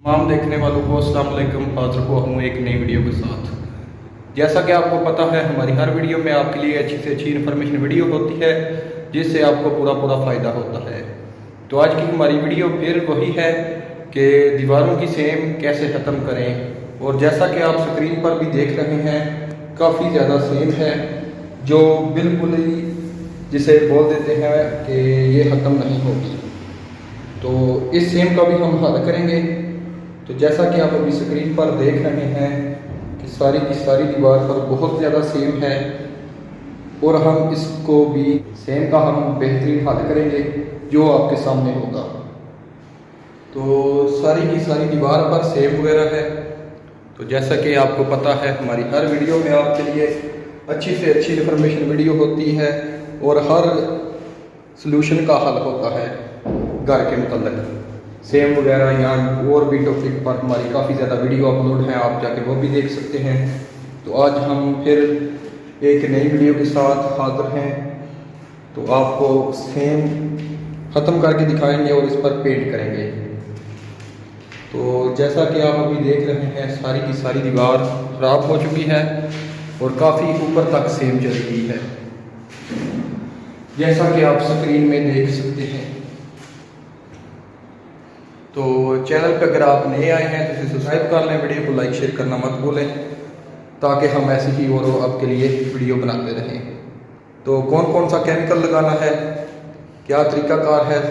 तमाम देखने वालों को अस्सलाम वालेकुम। हाजिर हुआ हूँ एक नई वीडियो के साथ। जैसा कि आपको पता है, हमारी हर वीडियो में आपके लिए अच्छी से अच्छी इन्फॉर्मेशन वीडियो होती है जिससे आपको पूरा फ़ायदा होता है। तो आज की हमारी वीडियो फिर वही है कि दीवारों की सेम कैसे ख़त्म करें। और जैसा कि आप स्क्रीन पर भी देख रहे हैं, काफ़ी ज़्यादा सेम है जो बिल्कुल ही जिसे बोल देते हैं कि ये ख़त्म नहीं होगी। तो इस सेम का भी हम हल करेंगे। तो जैसा कि आप अभी स्क्रीन पर देख रहे हैं कि सारी की सारी दीवार पर बहुत ज़्यादा सेम है और हम इसको भी सेम का हम बेहतरीन हल करेंगे जो आपके सामने होगा। तो सारी की सारी दीवार पर सेम वगैरह है। तो जैसा कि आपको पता है, हमारी हर वीडियो में आपके लिए अच्छी से अच्छी इन्फॉर्मेशन वीडियो होती है और हर सलूशन का हल होता है घर के मतलब सेम वगैरह। यहाँ और भी टॉपिक पर हमारी काफ़ी ज़्यादा वीडियो अपलोड हैं, आप जाके वो भी देख सकते हैं। तो आज हम फिर एक नई वीडियो के साथ हाजिर हैं। तो आपको सेम ख़त्म करके दिखाएंगे और इस पर पेंट करेंगे। तो जैसा कि आप अभी देख रहे हैं, सारी की सारी दीवार ख़राब हो चुकी है और काफ़ी ऊपर तक सेम चली गई है, जैसा कि आप स्क्रीन में देख सकते हैं। तो चैनल पर अगर आप नए आए हैं तो इसे सब्सक्राइब कर लें, वीडियो को लाइक शेयर करना मत भूलें ताकि हम ऐसे ही और आपके लिए वीडियो बनाते रहें। तो कौन कौन सा केमिकल लगाना है, क्या तरीक़ाकार है,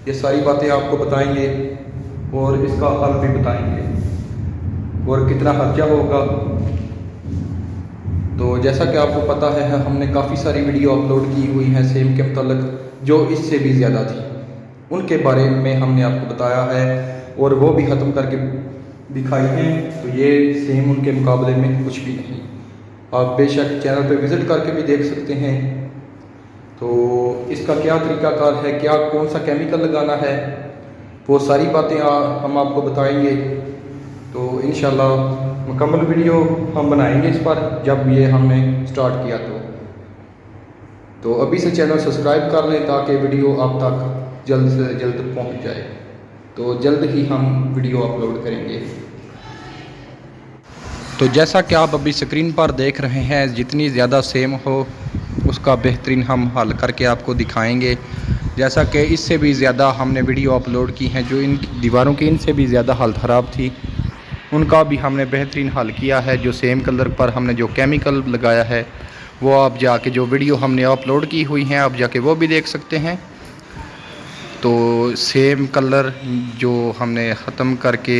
ये सारी बातें आपको बताएंगे और इसका हल भी बताएंगे और कितना खर्चा होगा। तो जैसा कि आपको पता है, हमने काफ़ी सारी वीडियो अपलोड की हुई हैं सेम के मतलब जो इससे भी ज़्यादा थी, उनके बारे में हमने आपको बताया है और वो भी ख़त्म करके दिखाई हैं। तो ये सेम उनके मुकाबले में कुछ भी नहीं। आप बेशक चैनल पे विज़िट करके भी देख सकते हैं। तो इसका क्या तरीक़ाकार है, क्या कौन सा केमिकल लगाना है, वो सारी बातें हम आपको बताएंगे। तो इंशाल्लाह मुकम्मल वीडियो हम बनाएंगे इस पर जब ये हमने स्टार्ट किया। तो अभी से चैनल सब्सक्राइब कर लें ताकि वीडियो आप तक जल्द से जल्द पहुंच जाए। तो जल्द ही हम वीडियो अपलोड करेंगे। तो जैसा कि आप अभी स्क्रीन पर देख रहे हैं, जितनी ज़्यादा सेम हो उसका बेहतरीन हम हल करके आपको दिखाएंगे। जैसा कि इससे भी ज़्यादा हमने वीडियो अपलोड की हैं जो इन दीवारों की इनसे भी ज़्यादा हालत ख़राब थी, उनका भी हमने बेहतरीन हल किया है। जो सेम कलर पर हमने जो केमिकल लगाया है वो आप जाके जो वीडियो हमने अपलोड की हुई हैं आप जाके वो भी देख सकते हैं। तो सेम कलर जो हमने ख़त्म करके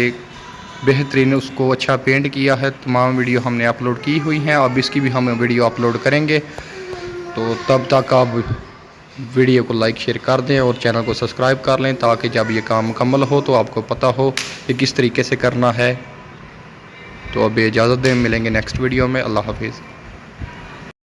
बेहतरीन उसको अच्छा पेंट किया है, तमाम वीडियो हमने अपलोड की हुई हैं। अब इसकी भी हम वीडियो अपलोड करेंगे। तो तब तक आप वीडियो को लाइक शेयर कर दें और चैनल को सब्सक्राइब कर लें ताकि जब ये काम मुकम्मल हो तो आपको पता हो कि किस तरीके से करना है। तो अब इजाज़त दें, मिलेंगे नेक्स्ट वीडियो में। अल्लाह हाफिज़।